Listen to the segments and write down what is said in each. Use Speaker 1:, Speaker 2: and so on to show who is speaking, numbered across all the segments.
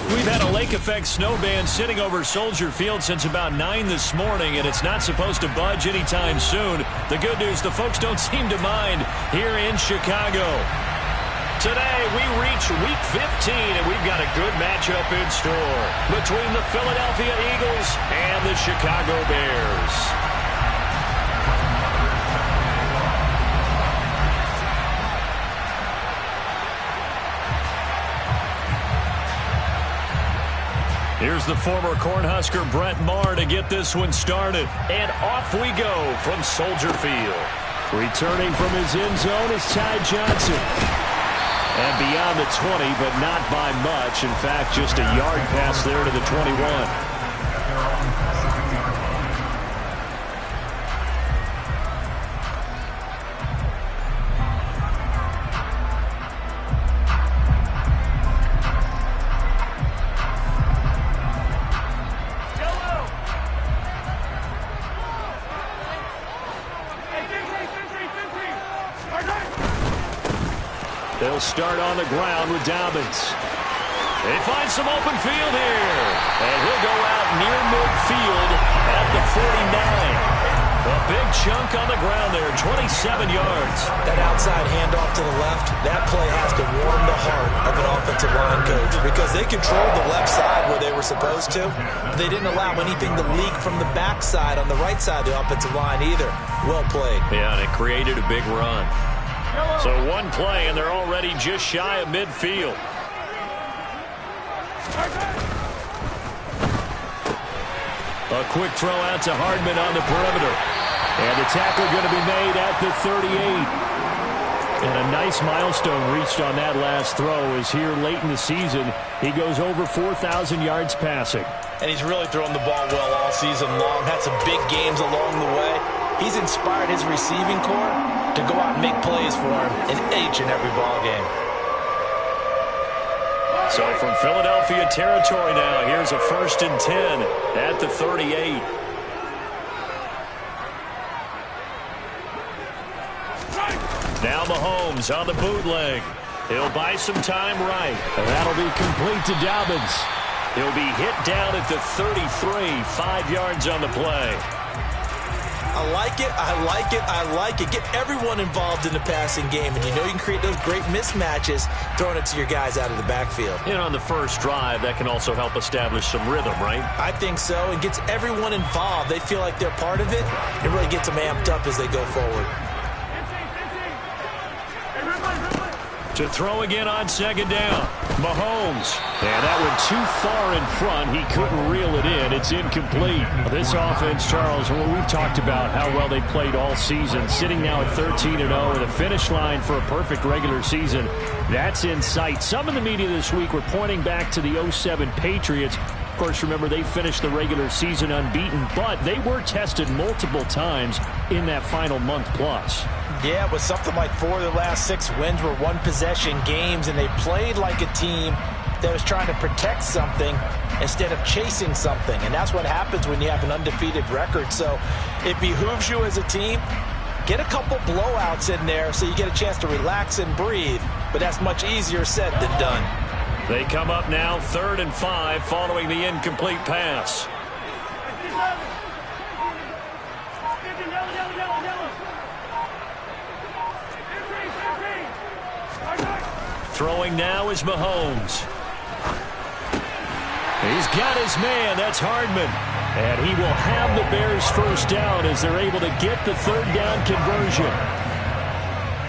Speaker 1: We've had a lake effect snow band sitting over Soldier Field since about 9 this morning, and it's not supposed to budge anytime soon. The good news, the folks don't seem to mind here in Chicago. Today, we reach Week 15, and we've got a good matchup in store between the Philadelphia Eagles and the Chicago Bears. Here's the former Cornhusker Brett Maher to get this one started. And off we go from Soldier Field. Returning from his end zone is Ty Johnson. And beyond the 20, but not by much. In fact, just a yard pass there to the 21. They'll start on the ground with Dobbins. They find some open field here. And he'll go out near midfield at the 49. A big chunk on the ground there, 27 yards.
Speaker 2: That outside handoff to the left, that play has to warm the heart of an offensive line coach because they controlled the left side where they were supposed to. They didn't allow anything to leak from the backside on the right side of the offensive line either. Well played.
Speaker 1: Yeah, and it created a big run. So one play, and they're already just shy of midfield. A quick throw out to Hardman on the perimeter. And the tackle going to be made at the 38. And a nice milestone reached on that last throw as here late in the season, he goes over 4,000 yards passing.
Speaker 2: And he's really thrown the ball well all season long. Had some big games along the way. He's inspired his receiving corps to go out and make plays for him in each and every ball game.
Speaker 1: So from Philadelphia territory now, here's a 1st and 10 at the 38. Now Mahomes on the bootleg. He'll buy some time right. And that'll be complete to Dobbins. He'll be hit down at the 33, 5 yards on the play.
Speaker 2: I like it, I like it, I like it. Get everyone involved in the passing game, and you know you can create those great mismatches throwing it to your guys out of the backfield.
Speaker 1: And on the first drive, that can also help establish some rhythm, right?
Speaker 2: I think so. It gets everyone involved. They feel like they're part of it. It really gets them amped up as they go forward.
Speaker 1: To throw again on 2nd down. Mahomes. And that one too far in front. He couldn't reel it in. It's incomplete. This offense, Charles, we've talked about how well they played all season. Sitting now at 13-0 and a finish line for a perfect regular season. That's in sight. Some in the media this week were pointing back to the 07 Patriots. Of course, remember, they finished the regular season unbeaten, but they were tested multiple times in that final month plus.
Speaker 2: Yeah, it was something like 4 of the last 6 wins were one-possession games, and they played like a team that was trying to protect something instead of chasing something. And that's what happens when you have an undefeated record. So it behooves you as a team, get a couple blowouts in there so you get a chance to relax and breathe. But that's much easier said than done.
Speaker 1: They come up now 3rd and 5 following the incomplete pass. Throwing now is Mahomes. He's got his man. That's Hardman. And he will have the Bears first down as they're able to get the 3rd down conversion.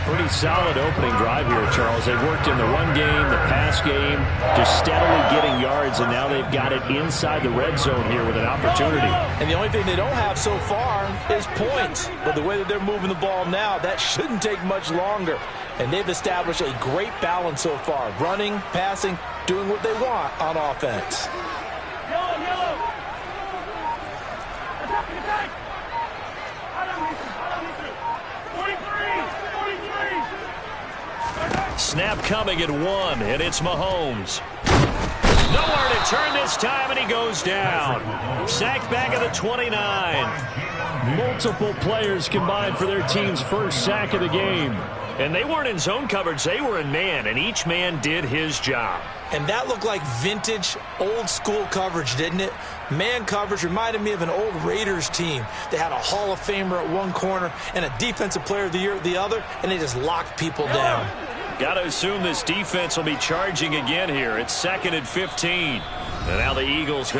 Speaker 1: Pretty solid opening drive here, Charles. They've worked in the run game, the pass game, just steadily getting yards, and now they've got it inside the red zone here with an opportunity.
Speaker 2: And the only thing they don't have so far is points. But the way that they're moving the ball now, that shouldn't take much longer. And they've established a great balance so far. Running, passing, doing what they want on offense.
Speaker 1: Snap coming at 1, and it's Mahomes. Nowhere to turn this time, and he goes down. Sacked back at the 29. Multiple players combined for their team's first sack of the game. And they weren't in zone coverage, they were in man, and each man did his job.
Speaker 2: And that looked like vintage, old-school coverage, didn't it? Man coverage reminded me of an old Raiders team. They had a Hall of Famer at one corner and a Defensive Player of the Year at the other, and they just locked people down.
Speaker 1: Got to assume this defense will be charging again here. It's 2nd and 15. And now the Eagles...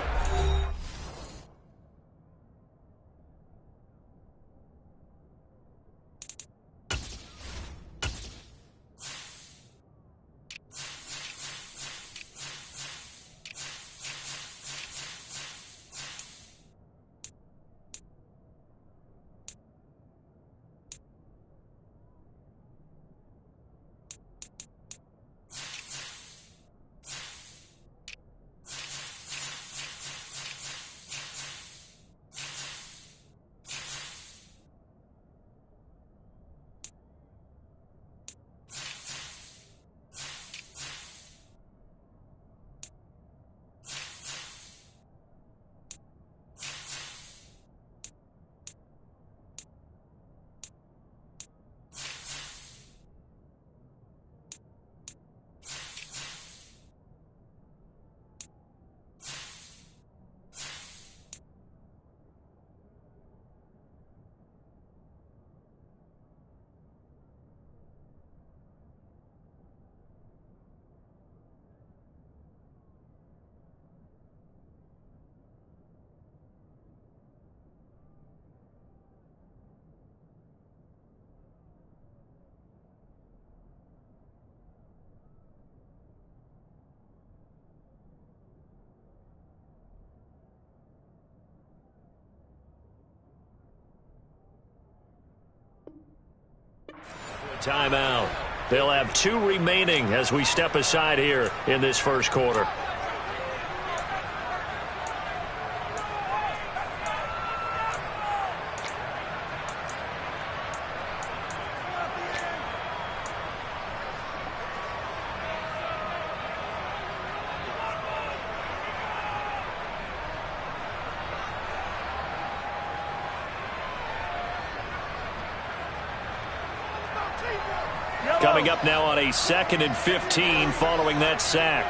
Speaker 1: Timeout. They'll have 2 remaining as we step aside here in this first quarter. Coming up now on a 2nd and 15 following that sack.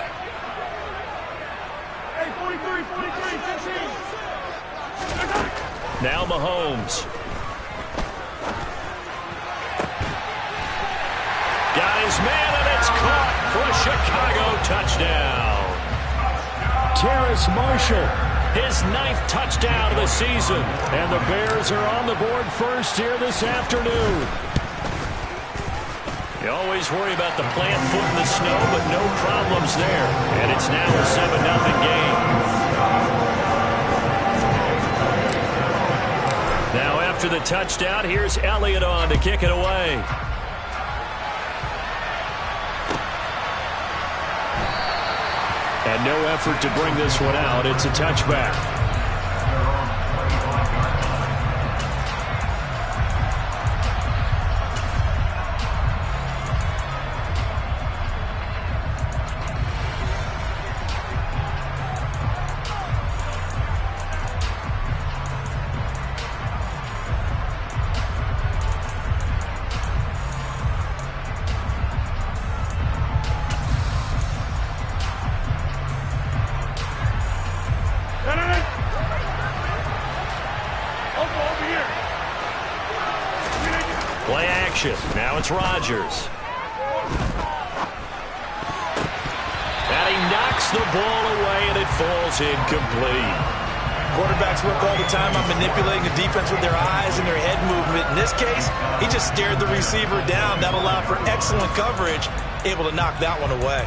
Speaker 1: Now Mahomes. Got his man, and it's caught for a Chicago touchdown. Terrace Marshall, his 9th touchdown of the season. And the Bears are on the board first here this afternoon. You always worry about the plant foot in the snow, but no problems there. And it's now a 7-0 game. Now after the touchdown, here's Elliott on to kick it away. And no effort to bring this one out. It's a touchback. Play action. Now it's Rodgers. And he knocks the ball away, and it falls incomplete.
Speaker 2: Quarterbacks work all the time on manipulating the defense with their eyes and their head movement. In this case, he just stared the receiver down. That allowed for excellent coverage, able to knock that one away.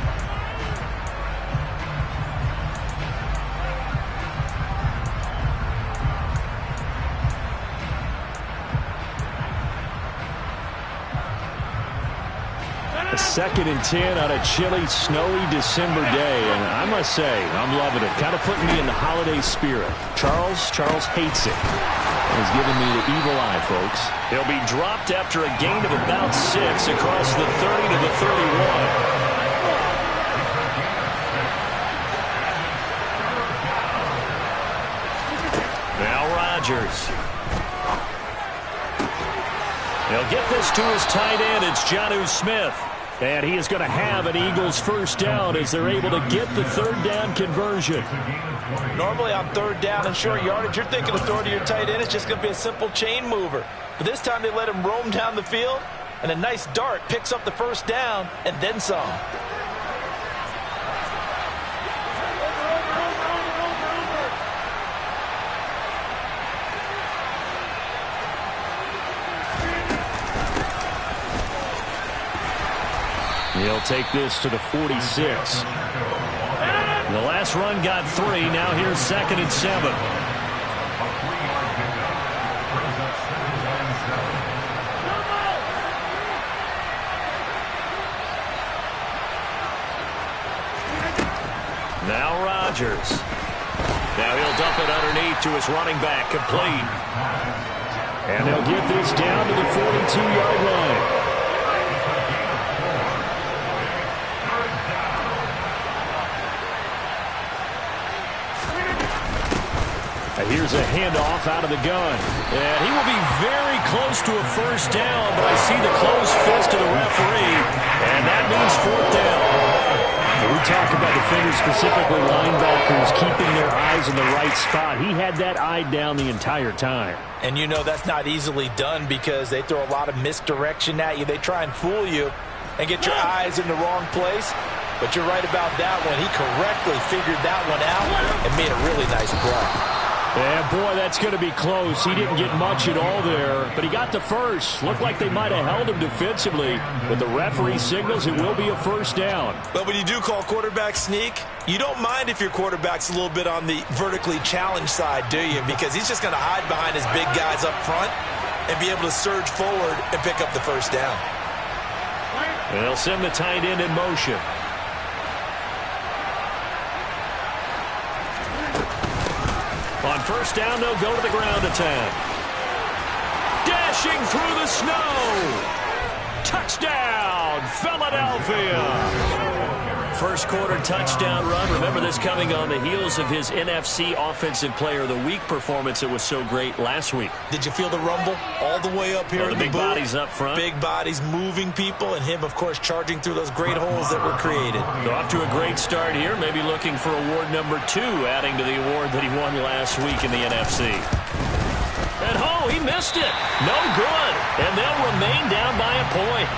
Speaker 1: A 2nd and 10 on a chilly, snowy December day, and I must say, I'm loving it. Kind of putting me in the holiday spirit. Charles hates it. He's giving me the evil eye, folks. He'll be dropped after a gain of about 6 across the 30 to the 31. Now Rodgers. He'll get this to his tight end. It's Jonnu Smith. And he is going to have an Eagles first down as they're able to get the third down conversion.
Speaker 2: Normally on third down and short yardage, you're thinking of throwing to your tight end. It's just going to be a simple chain mover. But this time they let him roam down the field, and a nice dart picks up the first down and then some.
Speaker 1: He'll take this to the 46. The last run got 3. Now here's 2nd and 7. Now Rodgers. Now he'll dump it underneath to his running back, complete. And they'll get this down to the 42-yard line. Here's a handoff out of the gun. And he will be very close to a first down, but I see the closed fist of the referee, and that means 4th down. We talk about defenders, specifically linebackers, keeping their eyes in the right spot. He had that eye down the entire time.
Speaker 2: And you know that's not easily done because they throw a lot of misdirection at you. They try and fool you and get your eyes in the wrong place. But you're right about that one. He correctly figured that one out and made a really nice play.
Speaker 1: And boy, that's going to be close. He didn't get much at all there, but he got the first. Looked like they might have held him defensively, but the referee signals it will be a first down.
Speaker 2: But when you do call quarterback sneak, you don't mind if your quarterback's a little bit on the vertically challenged side, do you? Because he's just going to hide behind his big guys up front and be able to surge forward and pick up the first down.
Speaker 1: And they'll send the tight end in motion. On first down, they'll go to the ground attack. Dashing through the snow. Touchdown, Philadelphia. First quarter touchdown run. Remember this coming on the heels of his NFC Offensive Player of the Week performance that was so great last week.
Speaker 2: Did you feel the rumble all the way up here?
Speaker 1: The big bodies up front.
Speaker 2: Big bodies moving people, and him, of course, charging through those great holes that were created.
Speaker 1: So off to a great start here. Maybe looking for award number 2, adding to the award that he won last week in the NFC. And he missed it. No good. And they'll remain down by a point.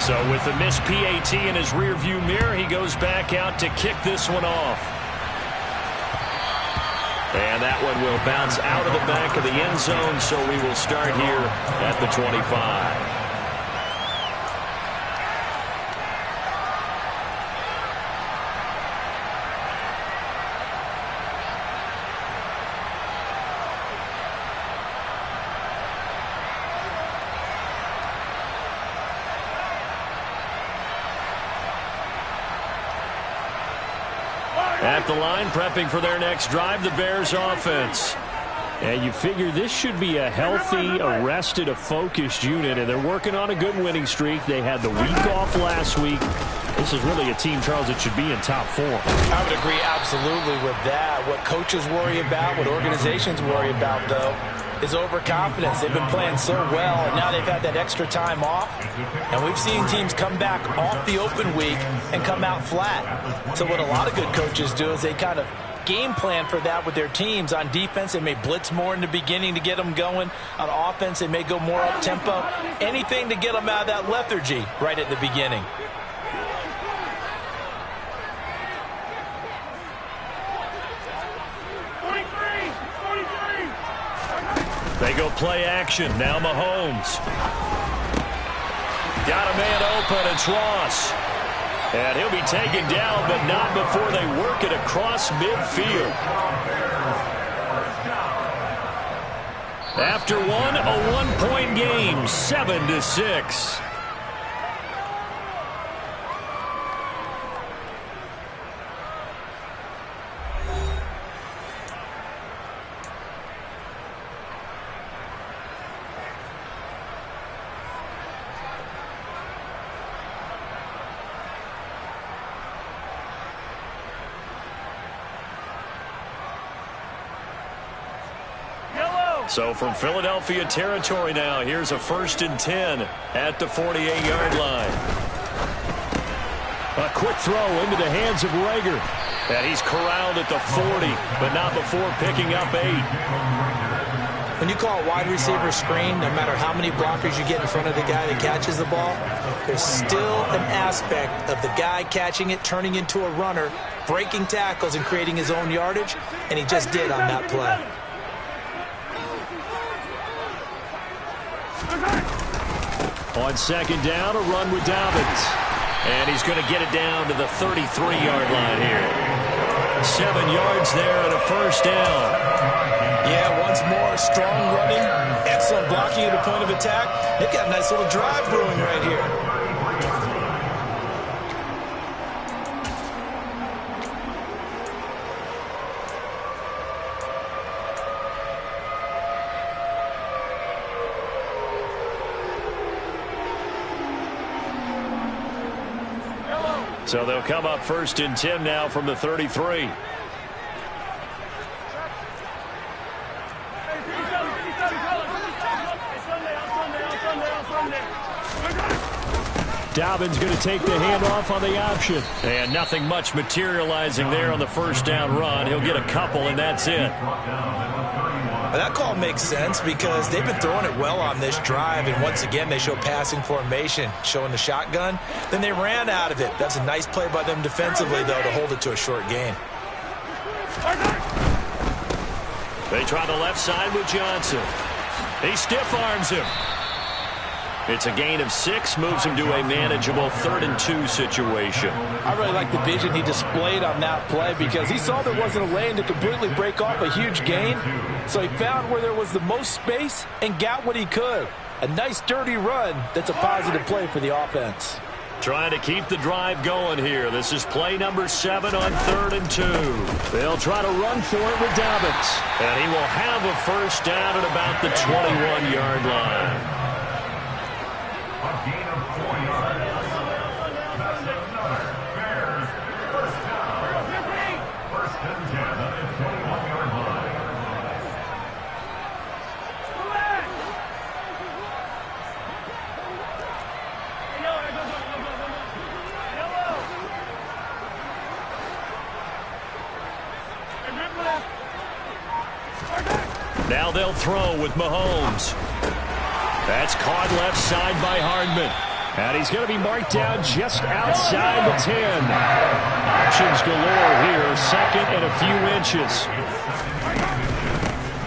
Speaker 1: So with the missed PAT in his rearview mirror, he goes back out to kick this one off. And that one will bounce out of the back of the end zone, so we will start here at the 25. At the line, prepping for their next drive, the Bears offense. And you figure this should be a healthy, arrested, a focused unit, and they're working on a good winning streak. They had the week off last week. This is really a team, Charles, that should be in top form.
Speaker 2: I would agree absolutely with that. What coaches worry about, what organizations worry about, though, is overconfidence. They've been playing so well, and now they've had that extra time off. And we've seen teams come back off the open week and come out flat. So what a lot of good coaches do is they kind of game plan for that with their teams. On defense, they may blitz more in the beginning to get them going. On offense, they may go more up-tempo. Anything to get them out of that lethargy right at the beginning.
Speaker 1: They go play action. Now Mahomes. Got a man open. It's Ross. And he'll be taken down, but not before they work it across midfield. After one, a one-point game, 7-6. So from Philadelphia territory now, here's a 1st and 10 at the 48-yard line. A quick throw into the hands of Rager. And he's corralled at the 40, but not before picking up 8.
Speaker 2: When you call a wide receiver screen, no matter how many blockers you get in front of the guy that catches the ball, there's still an aspect of the guy catching it, turning into a runner, breaking tackles and creating his own yardage, and he just did on that play.
Speaker 1: On 2nd down, a run with Dobbins. And he's going to get it down to the 33-yard line here. 7 yards there and a 1st down.
Speaker 2: Yeah, once more, strong running, excellent blocking at the point of attack. They've got a nice little drive brewing right here.
Speaker 1: So they'll come up 1st and 10 now from the 33. Dobbins going to take the handoff on the option. And nothing much materializing there on the 1st down run. He'll get a couple, and that's it.
Speaker 2: Well, that call makes sense because they've been throwing it well on this drive, and once again they show passing formation, showing the shotgun. Then they ran out of it. That's a nice play by them defensively, though, to hold it to a short gain.
Speaker 1: They try the left side with Johnson. He stiff arms him. It's a gain of 6, moves him to a manageable 3rd and 2 situation.
Speaker 2: I really like the vision he displayed on that play because he saw there wasn't a lane to completely break off a huge gain. So he found where there was the most space and got what he could. A nice dirty run that's a positive play for the offense.
Speaker 1: Trying to keep the drive going here. This is play number 7 on 3rd and 2. They'll try to run for it with Dobbins. And he will have a 1st down at about the 21-yard line. Now they'll throw with Mahomes. That's caught left side by Hardman. And he's going to be marked down just outside the 10. Options galore here, 2nd and a few inches.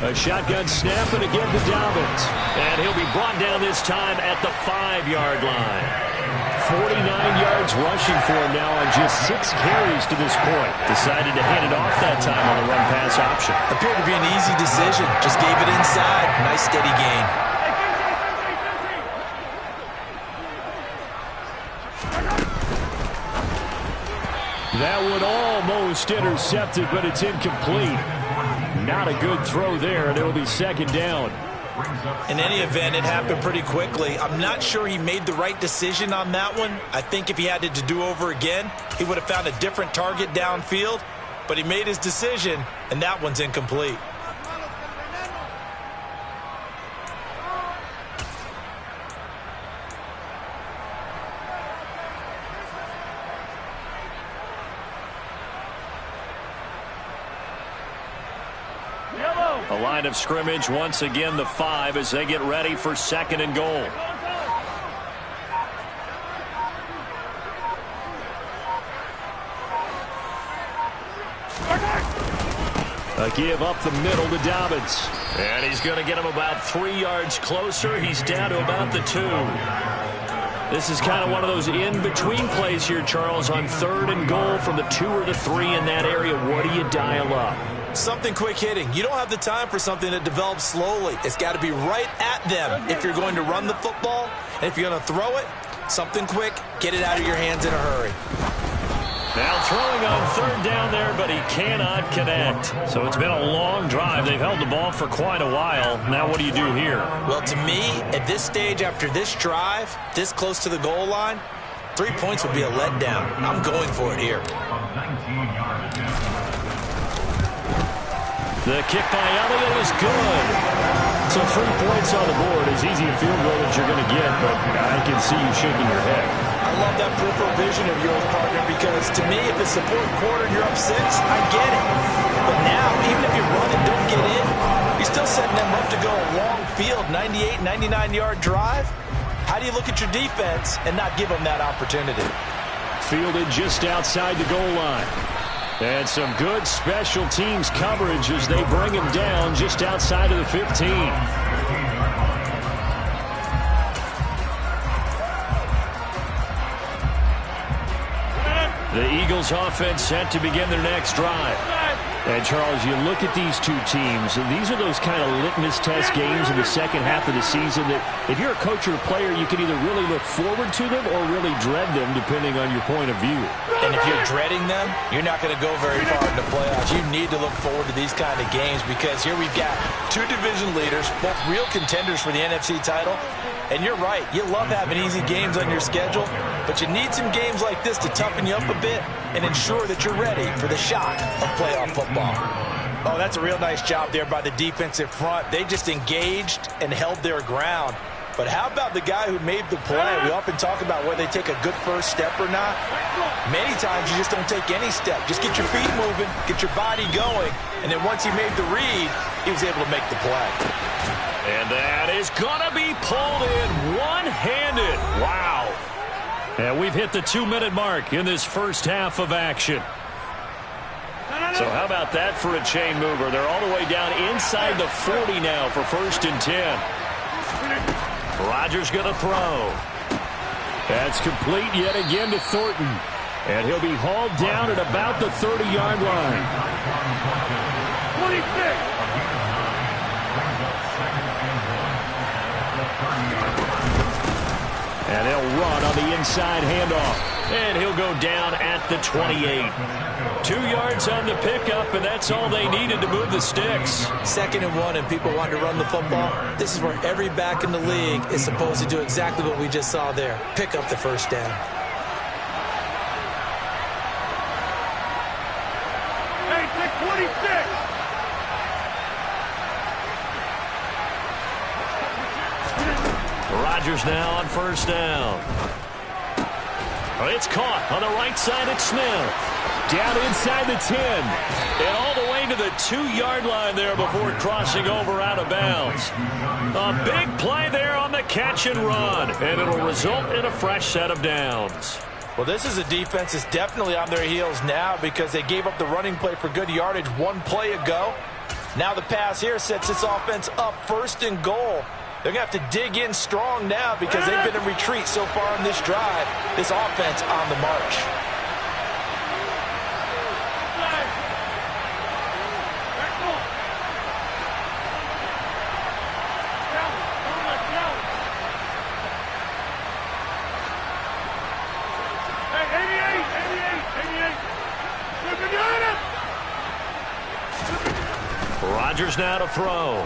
Speaker 1: A shotgun snap and again to Dobbins. And he'll be brought down this time at the 5-yard line. 49 yards rushing for him now on just 6 carries to this point. Decided to hand it off that time on the run-pass option.
Speaker 2: Appeared to be an easy decision. Just gave it inside. Nice steady gain.
Speaker 1: That one almost intercepted, but it's incomplete. Not a good throw there, and it'll be 2nd down.
Speaker 2: In any event, it happened pretty quickly. I'm not sure he made the right decision on that one. I think if he had to do over again, he would have found a different target downfield. But he made his decision, and that one's incomplete.
Speaker 1: A line of scrimmage, once again the 5 as they get ready for 2nd and goal. A give up the middle to Dobbins. And he's going to get him about 3 yards closer. He's down to about the 2. This is kind of one of those in-between plays here, Charles, on 3rd and goal from the 2 or the 3 in that area. What do you dial up?
Speaker 2: Something quick hitting. You don't have the time for something that develops slowly. It's got to be right at them if you're going to run the football. And if you're going to throw it, something quick, get it out of your hands in a hurry.
Speaker 1: Now throwing on 3rd down there, but he cannot connect. So it's been a long drive. They've held the ball for quite a while. Now what do you do here?
Speaker 2: Well, to me, at this stage after this drive, this close to the goal line, 3 points would be a letdown. I'm going for it here.
Speaker 1: The kick by Elliott is good. So 3 points on the board, as easy a field goal as you're going to get, but I can see you shaking your head.
Speaker 2: I love that peripheral vision of yours, partner, because to me, if it's the fourth quarter and you're up 6, I get it. But now, even if you run and don't get in, you're still setting them up to go a long field, 98, 99-yard drive. How do you look at your defense and not give them that opportunity?
Speaker 1: Fielded just outside the goal line. And some good special teams coverage as they bring him down just outside of the 15. The Eagles offense set to begin their next drive. And, Charles, you look at these two teams, and these are those kind of litmus test games in the second half of the season that if you're a coach or a player, you can either really look forward to them or really dread them, depending on your point of view.
Speaker 2: And if you're dreading them, you're not going to go very far in the playoffs. You need to look forward to these kind of games because here we've got 2 division leaders, both real contenders for the NFC title. And you're right, you love having easy games on your schedule, but you need some games like this to toughen you up a bit and ensure that you're ready for the shock of playoff football. Oh, that's a real nice job there by the defensive front. They just engaged and held their ground. But how about the guy who made the play? We often talk about whether they take a good first step or not. Many times you just don't take any step. Just get your feet moving, get your body going, and then once he made the read, he was able to make the play.
Speaker 1: And that is going to be pulled in one-handed. Wow. And we've hit the 2-minute mark in this first half of action. So how about that for a chain mover? They're all the way down inside the 40 now for 1st and 10. Rodgers going to throw. That's complete yet again to Thornton. And he'll be hauled down at about the 30-yard line. 26. And they'll run on the inside handoff. And he'll go down at the 28. 2 yards on the pickup, and that's all they needed to move the sticks.
Speaker 2: 2nd and 1, and people want to run the football. This is where every back in the league is supposed to do exactly what we just saw there. Pick up the first down.
Speaker 3: Hey, 626.
Speaker 1: Rodgers now on 1st down. It's caught on the right side at Smith. Down inside the 10. And all the way to the 2-yard line there before crossing over out of bounds. A big play there on the catch and run. And it'll result in a fresh set of downs.
Speaker 2: Well, this is a defense that's definitely on their heels now because they gave up the running play for good yardage 1 play ago. Now the pass here sets this offense up 1st and goal. They're going to have to dig in strong now because they've been in retreat so far on this drive. This offense on the march.
Speaker 1: Rodgers now to throw.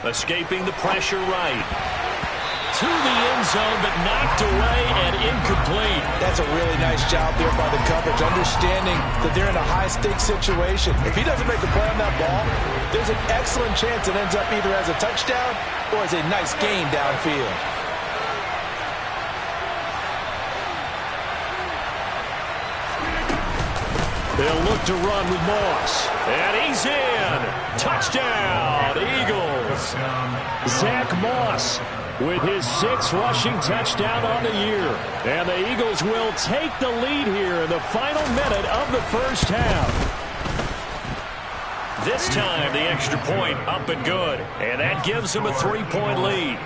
Speaker 1: Escaping the pressure right. To the end zone, but knocked away and incomplete.
Speaker 2: That's a really nice job there by the coverage, understanding that they're in a high-stakes situation. If he doesn't make the play on that ball, there's an excellent chance it ends up either as a touchdown or as a nice gain downfield.
Speaker 1: They'll look to run with Moss. And he's in. Touchdown, Eagles. Zach Moss with his 6th rushing touchdown on the year. And the Eagles will take the lead here in the final minute of the first half. This time, the extra point up and good. And that gives them a 3-point lead.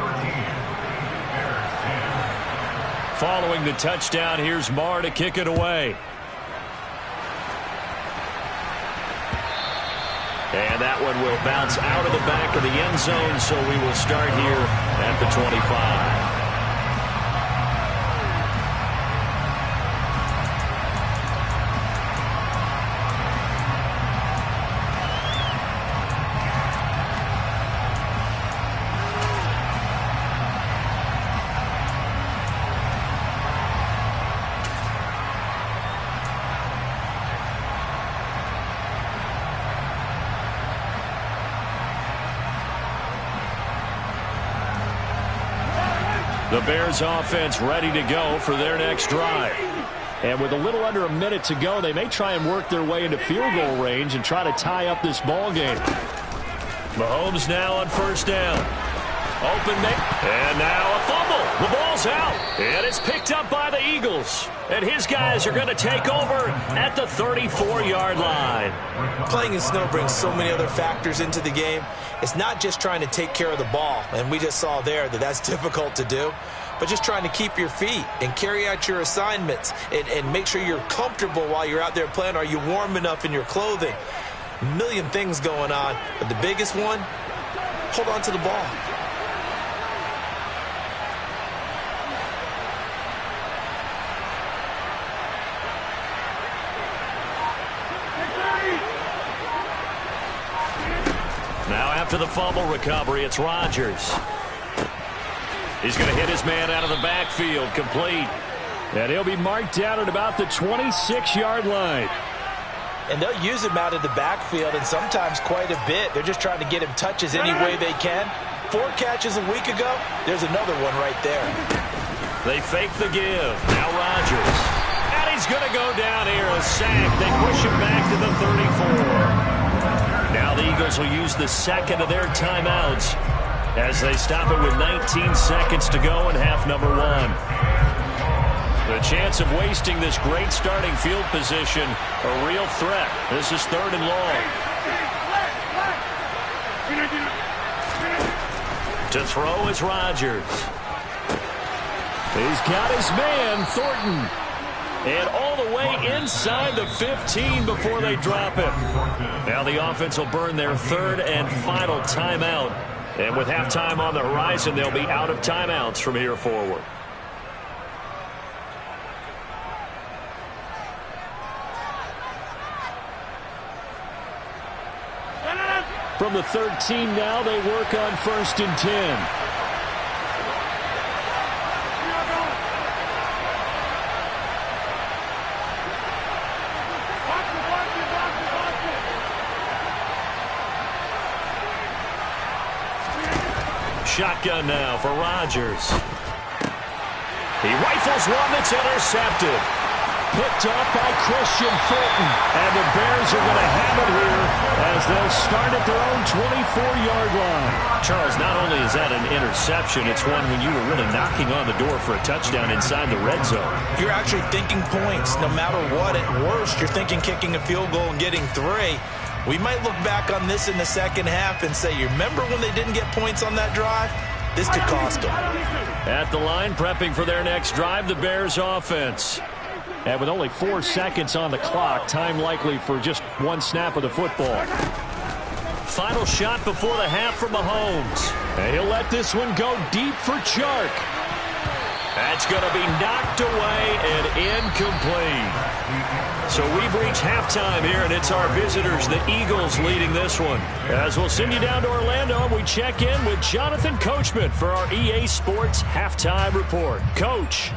Speaker 1: Following the touchdown, here's Marr to kick it away. And that one will bounce out of the back of the end zone, so we will start here at the 25. The Bears offense ready to go for their next drive. And with a little under a minute to go, they may try and work their way into field goal range and try to tie up this ball game. Mahomes now on first down. Open, and now a fumble. The ball's out, and it's picked up by the Eagles. And his guys are going to take over at the 34-yard line.
Speaker 2: Playing in snow brings so many other factors into the game. It's not just trying to take care of the ball, and we just saw there that that's difficult to do, but just trying to keep your feet and carry out your assignments and make sure you're comfortable while you're out there playing. Are you warm enough in your clothing? A million things going on, but the biggest one, hold on to the ball.
Speaker 1: Now after the fumble recovery, it's Rodgers. He's going to hit his man out of the backfield, complete. And he'll be marked down at about the 26-yard line.
Speaker 2: And they'll use him out of the backfield, and sometimes quite a bit. They're just trying to get him touches any way they can. 4 catches a week ago, there's another one right there.
Speaker 1: They fake the give. Now Rodgers. And he's going to go down here, a sack. They push him back to the 34. Now the Eagles will use the second of their timeouts as they stop it with 19 seconds to go in half number 1. The chance of wasting this great starting field position, a real threat. This is 3rd and long. To throw is Rodgers. He's got his man, Thornton. And all the way inside the 15 before they drop it. Now the offense will burn their 3rd and final timeout. And with halftime on the horizon, they'll be out of timeouts from here forward. From the 13 now, they work on 1st and 10. Shotgun now for Rodgers. He rifles one that's intercepted. Picked up by Christian Fulton. And the Bears are going to have it here as they'll start at their own 24-yard line. Charles, not only is that an interception, it's one when you were really knocking on the door for a touchdown inside the red zone.
Speaker 2: You're actually thinking points. No matter what, at worst, you're thinking kicking a field goal and getting 3. We might look back on this in the second half and say, you remember when they didn't get points on that drive? This could cost them.
Speaker 1: At the line, prepping for their next drive, the Bears offense. And with only 4 seconds on the clock, time likely for just 1 snap of the football. Final shot before the half for Mahomes. And he'll let this one go deep for Chark. That's going to be knocked away and incomplete. So we've reached halftime here, and it's our visitors, the Eagles, leading this one. As we'll send you down to Orlando, and we check in with Jonathan Coachman for our EA Sports Halftime Report. Coach.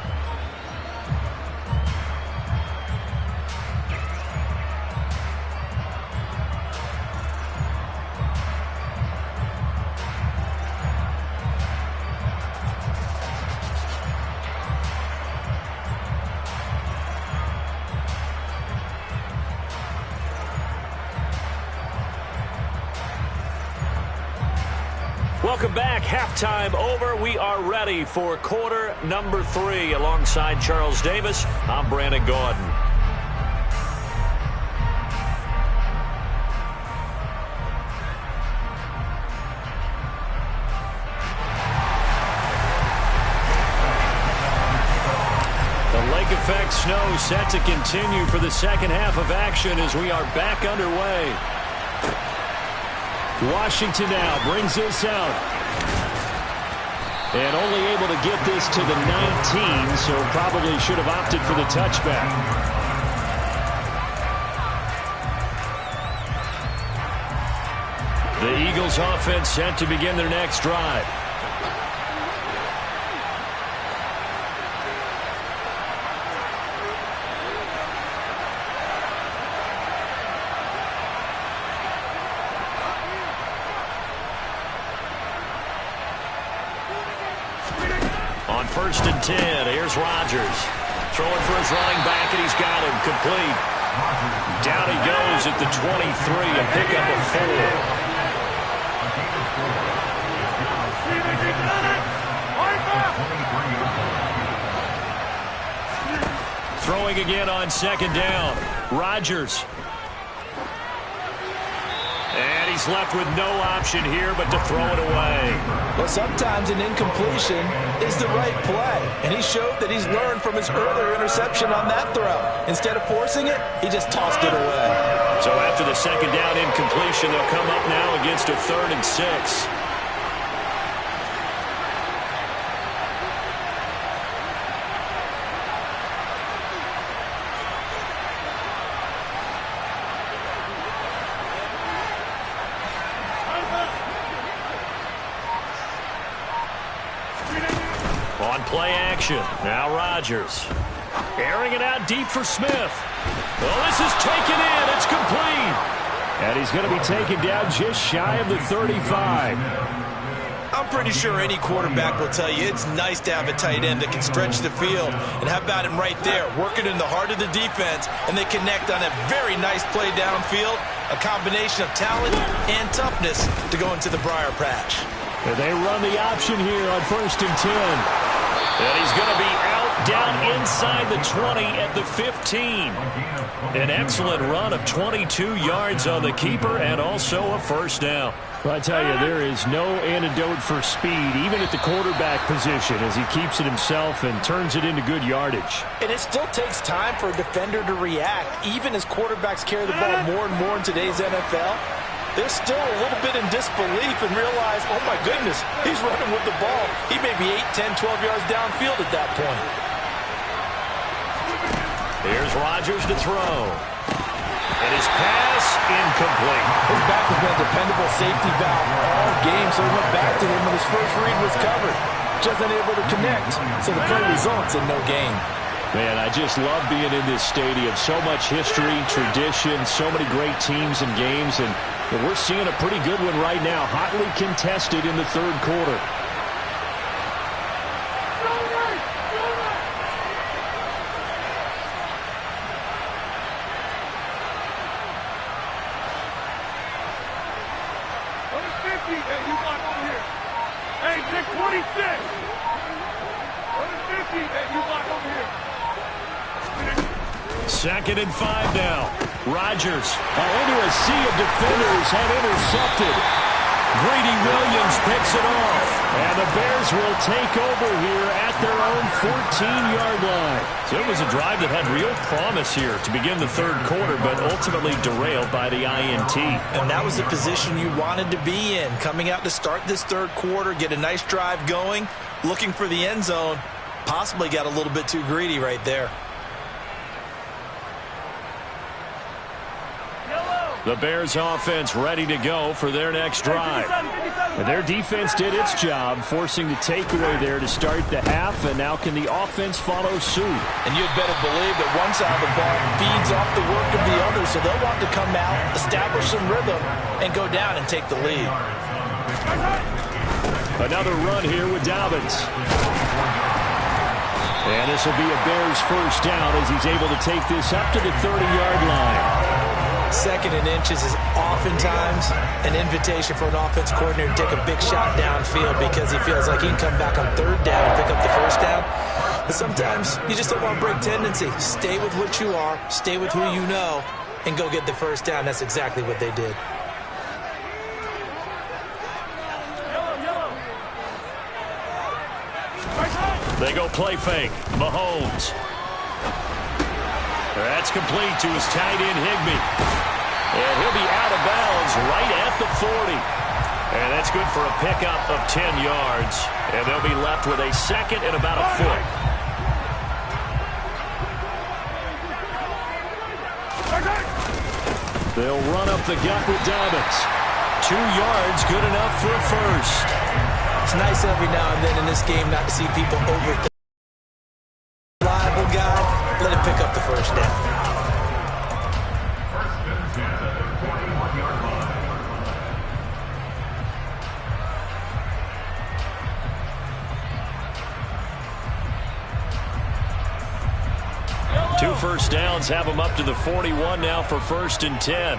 Speaker 1: Welcome back. Halftime over. We are ready for quarter number 3. Alongside Charles Davis, I'm Brandon Gaudin. The lake effect snow set to continue for the second half of action as we are back underway. Washington now brings this out. And only able to get this to the 19, so probably should have opted for the touchback. The Eagles offense set to begin their next drive. On 1st and 10, here's Rodgers. Throwing for his running back, and he's got him complete. Down he goes at the 23, a pickup of 4. Throwing again on 2nd down. Rodgers. And he's left with no option here but to throw it away.
Speaker 2: Well, sometimes an incompletion is the right play. And he showed that he's learned from his earlier interception on that throw. Instead of forcing it, he just tossed it away.
Speaker 1: So after the 2nd down incompletion, they'll come up now against a 3rd and 6. On play action, now Rodgers. Airing it out deep for Smith. Well, this is taken in. It's complete. And he's going to be taken down just shy of the 35.
Speaker 2: I'm pretty sure any quarterback will tell you it's nice to have a tight end that can stretch the field. And how about him right there, working in the heart of the defense, and they connect on a very nice play downfield, a combination of talent and toughness to go into the briar patch.
Speaker 1: And they run the option here on 1st and 10. And he's going to be out down inside the 20 at the 15. An excellent run of 22 yards on the keeper and also a 1st down. Well, I tell you, there is no antidote for speed, even at the quarterback position, as he keeps it himself and turns it into good yardage.
Speaker 2: And it still takes time for a defender to react, even as quarterbacks carry the ball more and more in today's NFL. They're still a little bit in disbelief and realize, oh my goodness, he's running with the ball. He may be 8, 10, 12 yards downfield at that point.
Speaker 1: Here's Rodgers to throw. And his pass incomplete.
Speaker 2: His back has been a dependable safety valve all game, so he went back to him when his first read was covered. Just unable to connect, so the play results in no gain.
Speaker 1: Man, I just love being in this stadium. So much history, tradition, so many great teams and games, and we're seeing a pretty good one right now, hotly contested in the 3rd quarter.
Speaker 3: Hey, 626. 150, and you block over here.
Speaker 1: 2nd and 5 now. Rodgers into a sea of defenders had intercepted. Greedy Williams picks it off. And the Bears will take over here at their own 14-yard line. So it was a drive that had real promise here to begin the 3rd quarter, but ultimately derailed by the INT.
Speaker 2: And that was the position you wanted to be in. Coming out to start this 3rd quarter, get a nice drive going, looking for the end zone. Possibly got a little bit too greedy right there.
Speaker 1: The Bears offense ready to go for their next drive. And their defense did its job, forcing the takeaway there to start the half, and now can the offense follow suit?
Speaker 2: And you'd better believe that one side of the ball feeds off the work of the other, so they'll want to come out, establish some rhythm, and go down and take the lead.
Speaker 1: Another run here with Dobbins. And this will be a Bears 1st down as he's able to take this up to the 30-yard line.
Speaker 2: 2nd and inches is oftentimes an invitation for an offense coordinator to take a big shot downfield because he feels like he can come back on 3rd down and pick up the 1st down. But sometimes you just don't want to break tendency. Stay with what you are, stay with who you know, and go get the 1st down. That's exactly what they did.
Speaker 1: They go play fake. Mahomes. That's complete to his tight end, Higbee. And he'll be out of bounds right at the 40. And that's good for a pickup of 10 yards. And they'll be left with a 2nd and about a foot. They'll run up the gut with Dobbins. 2 yards, good enough for a 1st.
Speaker 2: It's nice every now and then in this game not to see people overthink. Reliable guy, let him pick up the 1st down.
Speaker 1: 2 first downs have them up to the 41 now for 1st and 10.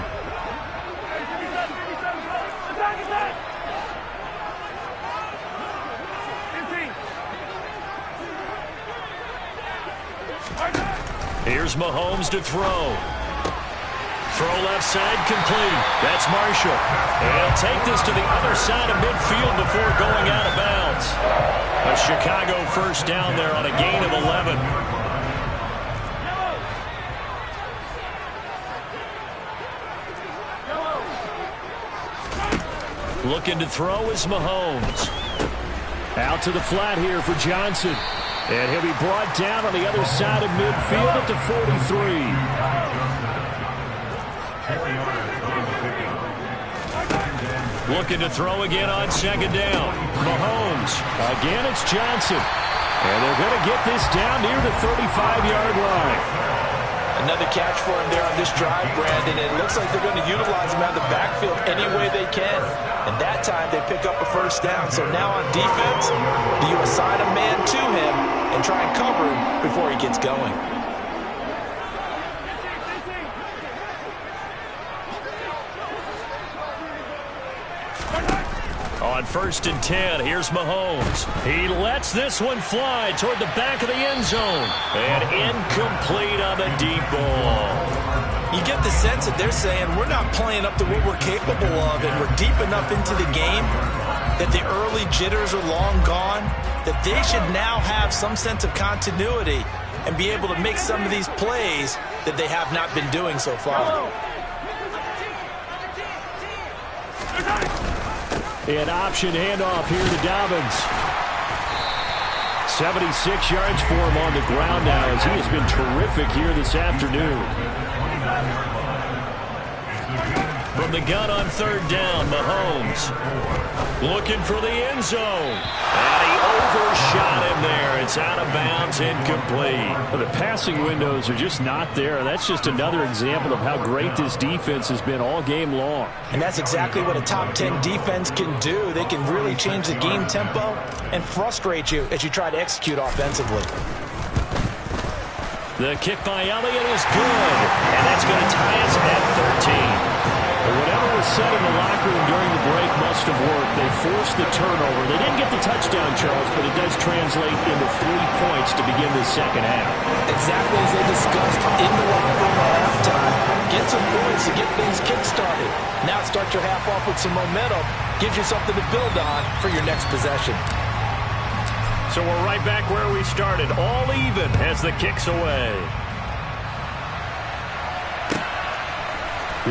Speaker 1: Here's Mahomes to throw. Throw left side complete. That's Marshall. And he'll take this to the other side of midfield before going out of bounds. A Chicago first down there on a gain of 11. Looking to throw is Mahomes. Out to the flat here for Johnson. And he'll be brought down on the other side of midfield at the 43. Looking to throw again on 2nd down. Mahomes. Again, it's Johnson. And they're going to get this down near the 35-yard line.
Speaker 2: Another catch for him there on this drive, Brandon. It looks like they're going to utilize him out of the backfield any way they can. And that time they pick up a first down. So now on defense, do you assign a man to him and try and cover him before he gets going?
Speaker 1: On 1st and 10, here's Mahomes. He lets this one fly toward the back of the end zone. And incomplete on the deep ball.
Speaker 2: You get the sense that they're saying we're not playing up to what we're capable of, and we're deep enough into the game that the early jitters are long gone, that they should now have some sense of continuity and be able to make some of these plays that they have not been doing so far.
Speaker 1: An option handoff here to Dobbins. 76 yards for him on the ground now as he has been terrific here this afternoon. From the gun on 3rd down, Mahomes looking for the end zone. And he overshot him there. It's out of bounds, incomplete. Well, the passing windows are just not there. That's just another example of how great this defense has been all game long.
Speaker 2: And that's exactly what a top 10 defense can do. They can really change the game tempo and frustrate you as you try to execute offensively.
Speaker 1: The kick by Elliott is good. And that's going to tie us at 13. Whatever was said in the locker room during the break must have worked. They forced the turnover. They didn't get the touchdown, Charles, but it does translate into 3 points to begin the second half.
Speaker 2: Exactly as they discussed in the locker room at halftime. Get some points to get things kick-started. Now start your half off with some momentum. Gives you something to build on for your next possession.
Speaker 1: So we're right back where we started. All even as the kick's away.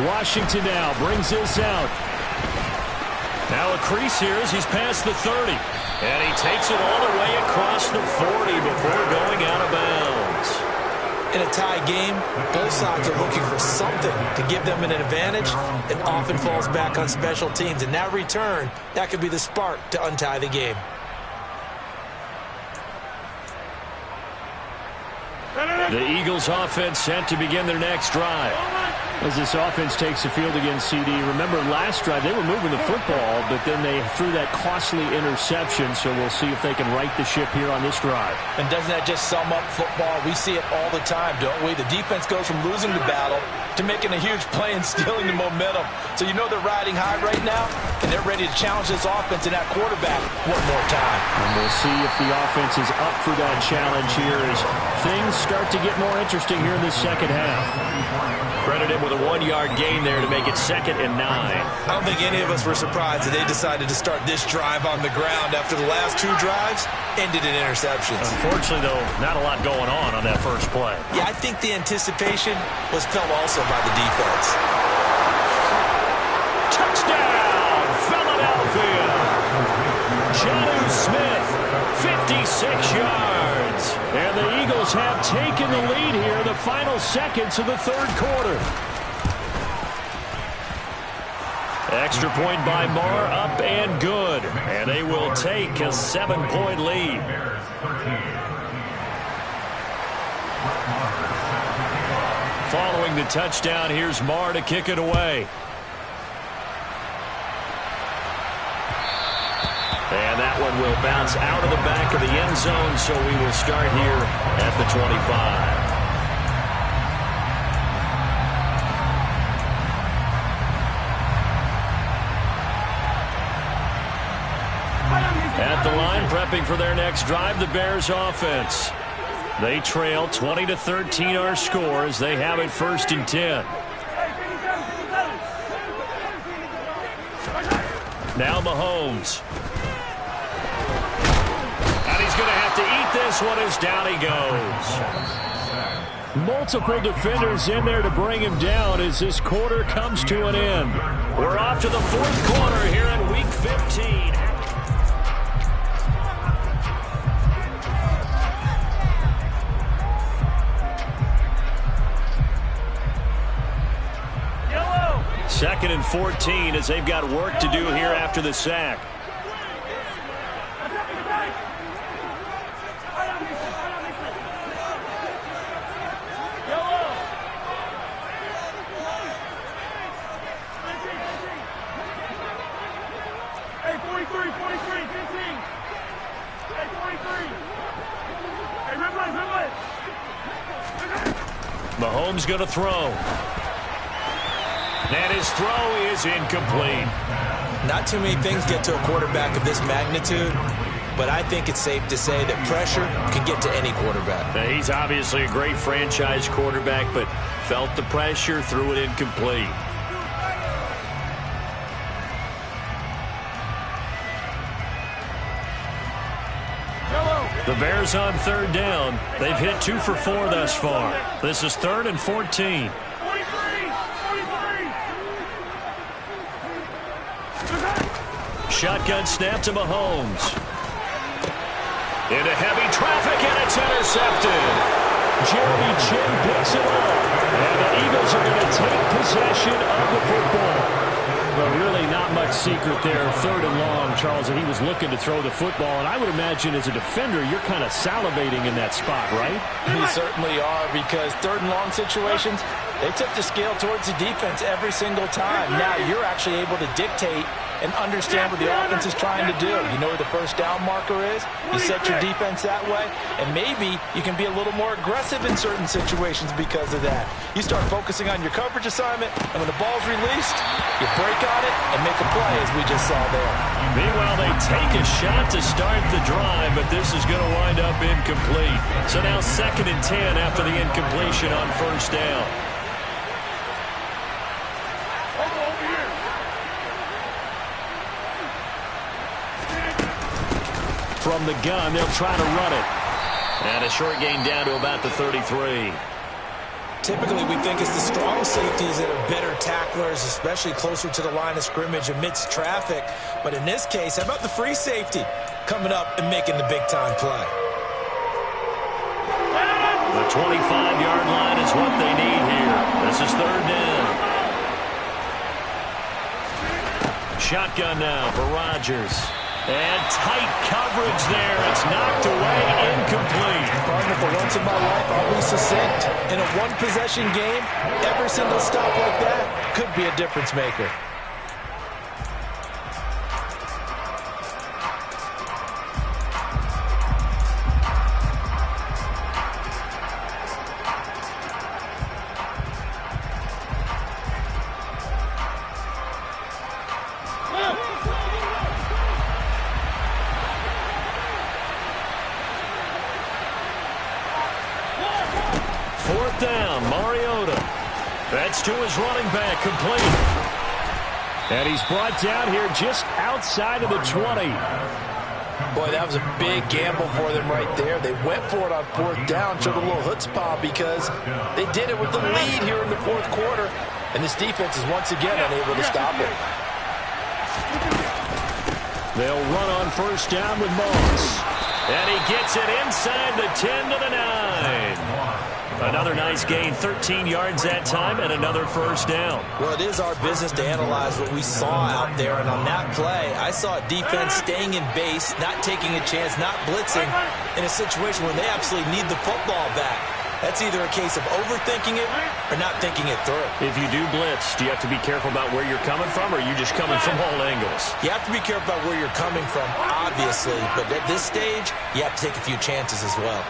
Speaker 1: Washington now brings this out. Now a crease here as he's past the 30. And he takes it all the way across the 40 before going out of bounds.
Speaker 2: In a tie game, both sides are looking for something to give them an advantage. It often falls back on special teams. And that return, that could be the spark to untie the game.
Speaker 1: The Eagles offense set to begin their next drive. As this offense takes the field against CD. Remember, last drive, they were moving the football, but then they threw that costly interception, so we'll see if they can right the ship here on this drive.
Speaker 2: And doesn't that just sum up football? We see it all the time, don't we? The defense goes from losing the battle to making a huge play and stealing the momentum. So you know they're riding high right now, and they're ready to challenge this offense and that quarterback one more time.
Speaker 1: And we'll see if the offense is up for that challenge here as things start to get more interesting here in the second half. Credited with a 1-yard gain there to make it 2nd and 9.
Speaker 2: I don't think any of us were surprised that they decided to start this drive on the ground after the last 2 drives ended in interceptions.
Speaker 1: Unfortunately, though, not a lot going on that first play.
Speaker 2: Yeah, I think the anticipation was felt also by the defense.
Speaker 1: Touchdown, Philadelphia! Jonnu Smith, 56 yards. And the Eagles have taken the lead here in the final seconds of the 3rd quarter. Extra point by Marr, up and good. And they will take a 7-point lead. Following the touchdown, here's Marr to kick it away. And that one will bounce out of the back of the end zone, so we will start here at the 25. at the line, prepping for their next drive, the Bears offense. They trail 20-13 our score as they have it 1st and 10. Now Mahomes. And he's going to have to eat this one as down he goes. Multiple defenders in there to bring him down as this quarter comes to an end. We're off to the 4th quarter here in Week 15. Second and 14 as they've got work to do here after the sack.
Speaker 3: Hey, 43, 15. Hey, 43. Hey, red light.
Speaker 1: Mahomes going to throw. And his throw is incomplete.
Speaker 2: Not too many things get to a quarterback of this magnitude, but I think it's safe to say that pressure can get to any quarterback.
Speaker 1: Now, he's obviously a great franchise quarterback, but felt the pressure, threw it incomplete. The Bears on 3rd down. They've hit 2 for 4 thus far. This is 3rd and 14. Shotgun snap to Mahomes. Into heavy traffic, and it's intercepted. Jeremy Chin picks it up. And the Eagles are going to take possession of the football. Well, really not much secret there. 3rd and long, Charles, and he was looking to throw the football. And I would imagine as a defender, you're kind of salivating in that spot, right?
Speaker 2: You certainly are, because 3rd and long situations, they tip the scale towards the defense every single time. Now you're actually able to dictate and understand what the offense is trying to do. You know where the 1st down marker is. You set your defense that way, and maybe you can be a little more aggressive in certain situations because of that. You start focusing on your coverage assignment, and when the ball's released, you break on it and make a play, as we just saw there.
Speaker 1: Meanwhile, they take a shot to start the drive, but this is going to wind up incomplete. So now 2nd and 10 after the incompletion on 1st down. From the gun, they'll try to run it. And a short gain down to about the 33.
Speaker 2: Typically, we think it's the strong safeties that are better tacklers, especially closer to the line of scrimmage amidst traffic. But in this case, how about the free safety coming up and making the big-time play?
Speaker 1: The 25-yard line is what they need here. This is 3rd down. Shotgun now for Rodgers. And tight coverage there. It's knocked away, incomplete.
Speaker 2: Partner, for once in my life, I'll be succinct. In a one-possession game, every single stop like that could be a difference maker.
Speaker 1: To his running back, complete. And he's brought down here just outside of the 20.
Speaker 2: Boy, that was a big gamble for them right there. They went for it on 4th down, showed a little chutzpah because they did it with the lead here in the 4th quarter. And this defense is once again unable to stop it.
Speaker 1: They'll run on 1st down with Moss. And he gets it inside the 10 to the 9. Another nice gain, 13 yards that time, and another 1st down.
Speaker 2: Well, it is our business to analyze what we saw out there, and on that play, I saw a defense staying in base, not taking a chance, not blitzing, in a situation where they absolutely need the football back. That's either a case of overthinking it or not thinking it through.
Speaker 1: If you do blitz, do you have to be careful about where you're coming from, or are you just coming from all angles?
Speaker 2: You have to be careful about where you're coming from, obviously, but at this stage, you have to take a few chances as well.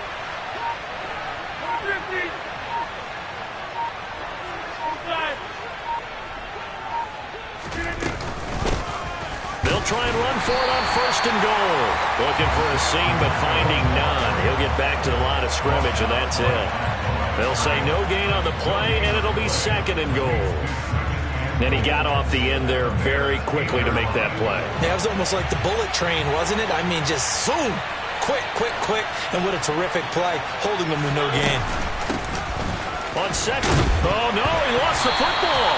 Speaker 1: They'll try and run for it on 1st First and goal. Looking for a seam, but finding none. He'll get back to the line of scrimmage, and that's it. They'll say no gain on the play, and it'll be second and goal. And he got off the end there very quickly to make that play.
Speaker 2: Yeah, it was almost like the bullet train, wasn't it? I mean, just zoom. Quick, quick, quick. And what a terrific play, holding them with no gain.
Speaker 1: On second. Oh, no, he lost the football.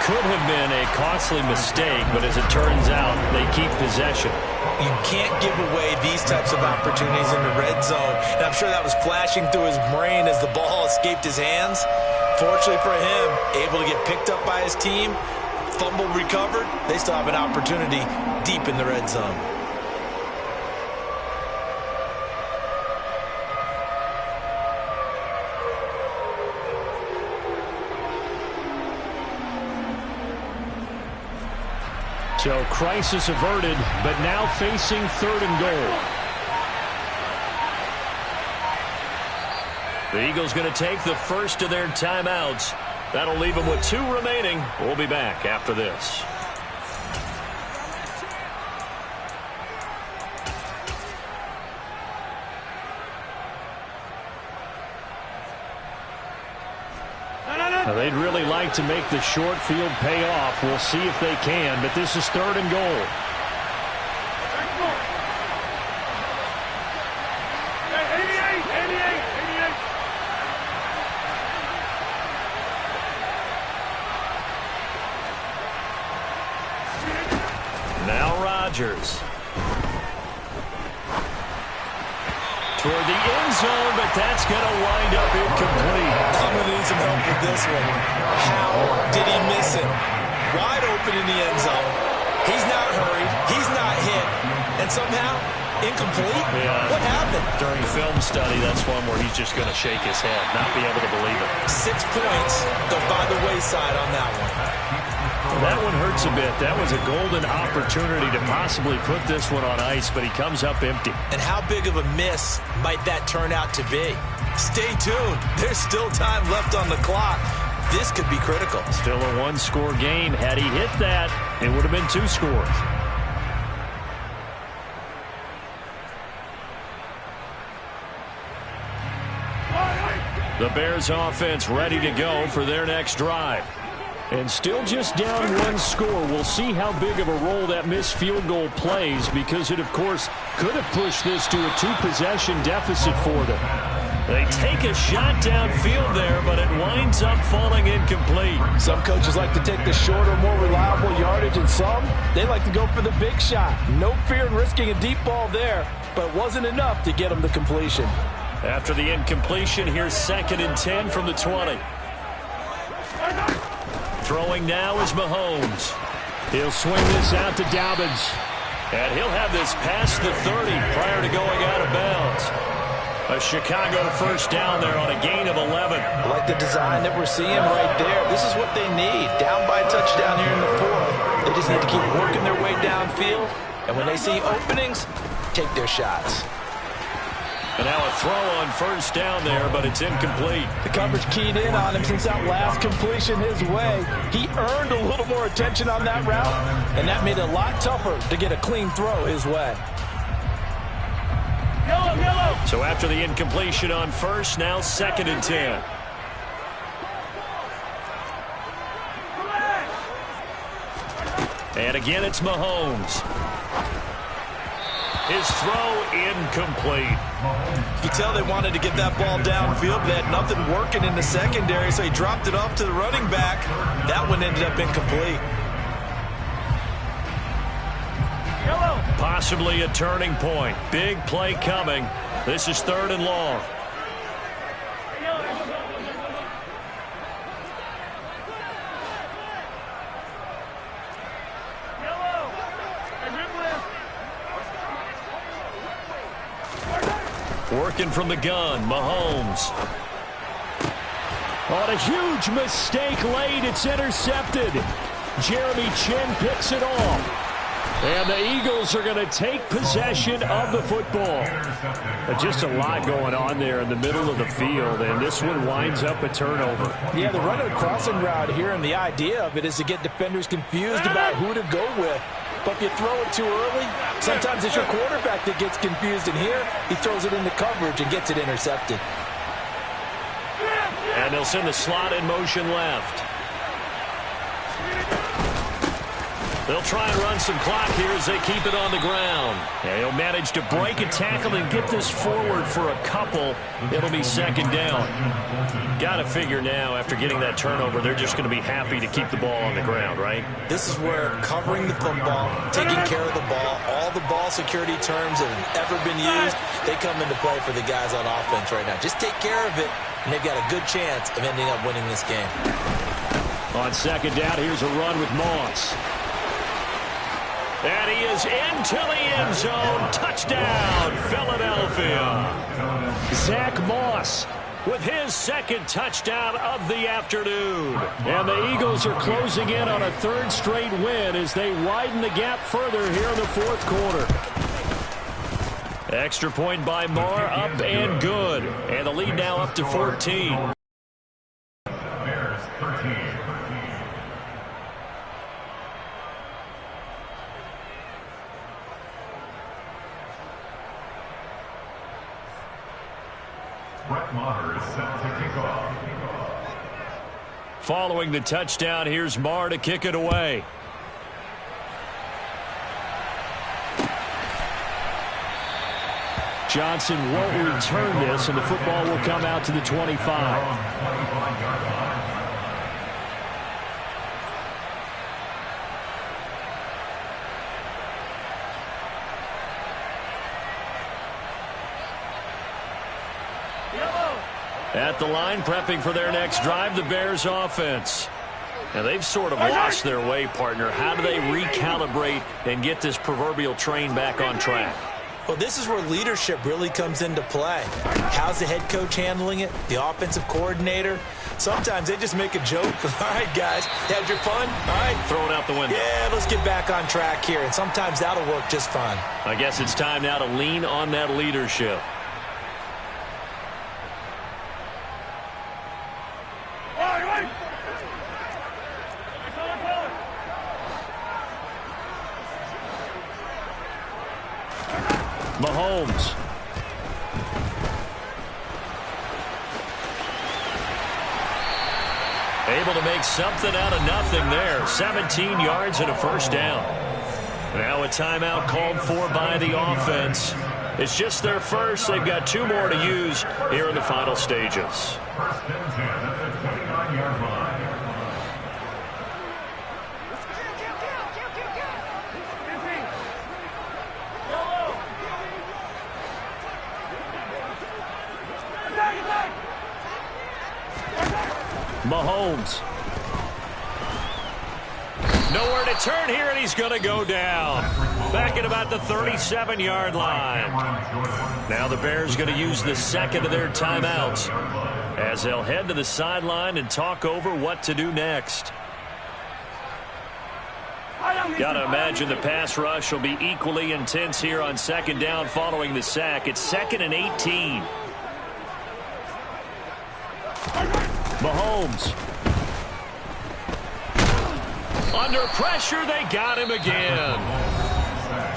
Speaker 1: Could have been a costly mistake, but as it turns out, they keep possession.
Speaker 2: You can't give away these types of opportunities in the red zone. And I'm sure that was flashing through his brain as the ball escaped his hands. Fortunately for him, able to get picked up by his team, fumble recovered. They still have an opportunity deep in the red zone.
Speaker 1: So crisis averted, but now facing third and goal. The Eagles going to take the first of their timeouts. That'll leave them with 2 remaining. We'll be back after this. Now, they'd really like to make the short field pay off. We'll see if they can, but this is third and goal. Now Rodgers. Toward the end zone, but that's going to wind up incomplete.
Speaker 2: I'm going to need some help with this one. How did he miss it? Wide open in the end zone. He's not hurried. He's not hit. And somehow, incomplete?
Speaker 1: Yeah.
Speaker 2: What happened?
Speaker 1: During film study, that's one where he's just going to shake his head, not be able to believe it.
Speaker 2: 6 points go by the wayside on that one.
Speaker 1: That one hurts a bit. That was a golden opportunity to possibly put this one on ice, but he comes up empty.
Speaker 2: And how big of a miss might that turn out to be? Stay tuned. There's still time left on the clock. This could be critical.
Speaker 1: Still a 1-score game. Had he hit that, it would have been 2 scores. The Bears offense ready to go for their next drive. And still just down 1 score. We'll see how big of a role that missed field goal plays, because it, of course, could have pushed this to a 2-possession deficit for them. They take a shot downfield there, but it winds up falling incomplete.
Speaker 2: Some coaches like to take the shorter, more reliable yardage, and some, they like to go for the big shot. No fear in risking a deep ball there, but it wasn't enough to get them to completion.
Speaker 1: After the incompletion, here's 2nd and 10 from the 20. Throwing now is Mahomes. He'll swing this out to Dobbins. And he'll have this past the 30 prior to going out of bounds. A Chicago first down there on a gain of 11.
Speaker 2: I like the design that we're seeing right there. This is what they need. Down by a touchdown here in the 4th. They just need to keep working their way downfield. And when they see openings, take their shots.
Speaker 1: And now a throw on first down there, but it's incomplete.
Speaker 2: The coverage keyed in on him since that last completion his way. He earned a little more attention on that route, and that made it a lot tougher to get a clean throw his way.
Speaker 3: Yellow.
Speaker 1: So after the incompletion on first, now 2nd and 10. And again, it's Mahomes. His throw incomplete.
Speaker 2: You could tell they wanted to get that ball downfield, but they had nothing working in the secondary, so he dropped it off to the running back. That one ended up incomplete.
Speaker 3: Yellow.
Speaker 1: Possibly a turning point. Big play coming. This is 3rd and long. Working from the gun, Mahomes. On a huge mistake late, it's intercepted. Jeremy Chin picks it off. And the Eagles are going to take possession of the football. Just a lot going on there in the middle of the field, and this one winds up a turnover.
Speaker 2: Yeah, they're running a crossing route here, and the idea of it is to get defenders confused about who to go with. But if you throw it too early, sometimes it's your quarterback that gets confused. And here, he throws it into coverage and gets it intercepted.
Speaker 1: And they'll send the slot in motion left. They'll try and run some clock here as they keep it on the ground. And he'll manage to break a tackle and get this forward for a couple. It'll be second down. Got to figure now, after getting that turnover, they're just going to be happy to keep the ball on the ground, right?
Speaker 2: This is where covering the football, taking care of the ball, all the ball security terms that have ever been used, they come into play for the guys on offense right now. Just take care of it, and they've got a good chance of ending up winning this game.
Speaker 1: On second down, here's a run with Moss. And he is into the end zone. Touchdown, Philadelphia. Zach Moss with his second touchdown of the afternoon. And the Eagles are closing in on a third straight win as they widen the gap further here in the fourth quarter. Extra point by Marr, up and good. And the lead now up to 14.
Speaker 4: Bears 13. Brett Maher is set to kick off.
Speaker 1: Following the touchdown, here's Marr to kick it away. Johnson won't return this, and the football will come out to the 25. At the line, prepping for their next drive, the Bears offense. Now, they've sort of lost their way, partner. How do they recalibrate and get this proverbial train back on track?
Speaker 2: Well, this is where leadership really comes into play. How's the head coach handling it? The offensive coordinator? Sometimes they just make a joke. All right, guys, had your fun? All right.
Speaker 1: Throw it out the window.
Speaker 2: Yeah, let's get back on track here. And sometimes that'll work just fine.
Speaker 1: I guess it's time now to lean on that leadership. Mahomes. Able to make something out of nothing there. 17 yards and a first down. Now a timeout called for by the offense. It's just their first. They've got two more to use here in the final stages.
Speaker 4: First and 10 at the 29-yard line.
Speaker 1: Mahomes. Nowhere to turn here, and he's going to go down. Back at about the 37-yard line. Now the Bears going to use the second of their timeouts as they'll head to the sideline and talk over what to do next. Got to imagine the pass rush will be equally intense here on second down following the sack. It's 2nd and 18. Mahomes. Under pressure, they got him again.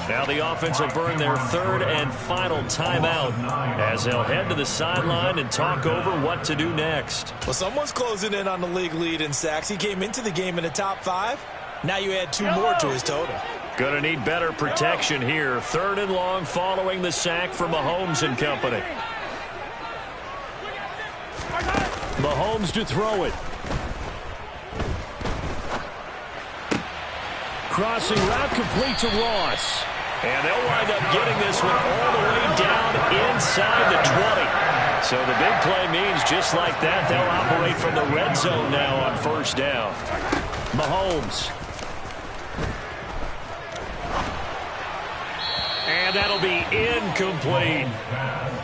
Speaker 1: Now the offense will burn their third and final timeout as they'll head to the sideline and talk over what to do next.
Speaker 2: Well, someone's closing in on the league lead in sacks. He came into the game in the top 5. Now you add 2 more to his total.
Speaker 1: Going to need better protection here. 3rd and long following the sack for Mahomes and company. Mahomes to throw it. Crossing route complete to Ross. And they'll wind up getting this one all the way down inside the 20. So the big play means just like that, they'll operate from the red zone now on first down. Mahomes. And that'll be incomplete.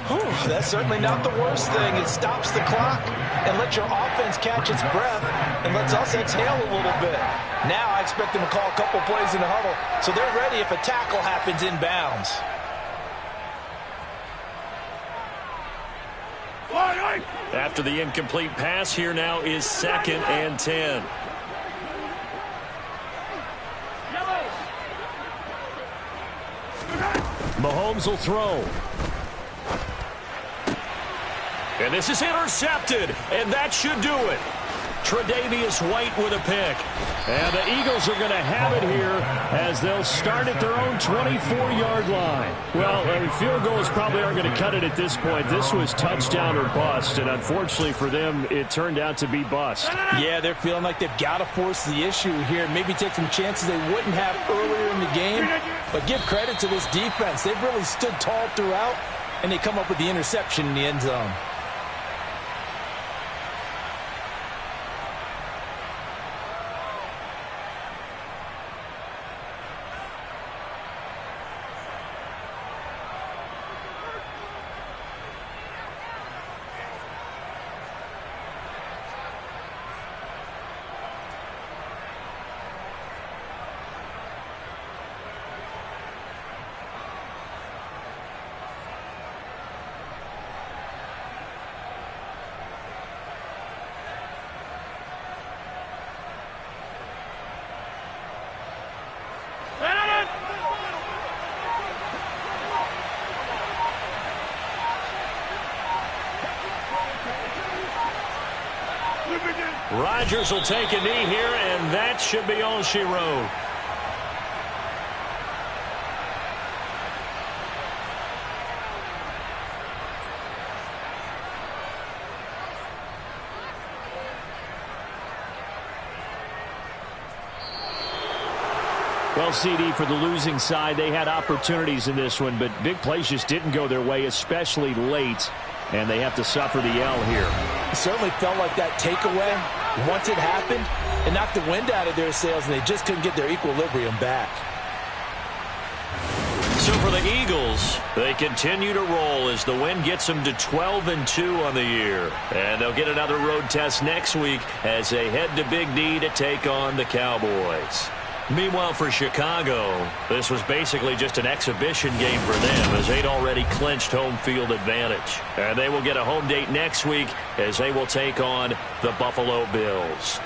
Speaker 2: Whew, that's certainly not the worst thing. It stops the clock and lets your offense catch its breath and lets us exhale a little bit. Now I expect them to call a couple plays in the huddle so they're ready if a tackle happens inbounds.
Speaker 1: After the incomplete pass, here now is 2nd and 10. Mahomes will throw. And this is intercepted, and that should do it. Tre'Davious White with a pick. And the Eagles are going to have it here as they'll start at their own 24-yard line. Well, field goals probably aren't going to cut it at this point. This was touchdown or bust, and unfortunately for them, it turned out to be bust.
Speaker 2: Yeah, they're feeling like they've got to force the issue here. Maybe take some chances they wouldn't have earlier in the game. But give credit to this defense. They've really stood tall throughout, and they come up with the interception in the end zone.
Speaker 1: Rodgers will take a knee here, and that should be all she wrote. Well, CD, for the losing side, they had opportunities in this one, but big plays just didn't go their way, especially late, and they have to suffer the L here.
Speaker 2: It certainly felt like that takeaway, once it happened, it knocked the wind out of their sails, and they just couldn't get their equilibrium back.
Speaker 1: So for the Eagles, they continue to roll as the win gets them to 12-2 on the year. And they'll get another road test next week as they head to Big D to take on the Cowboys. Meanwhile, for Chicago, this was basically just an exhibition game for them as they'd already clinched home field advantage. And they will get a home date next week as they will take on the Buffalo Bills.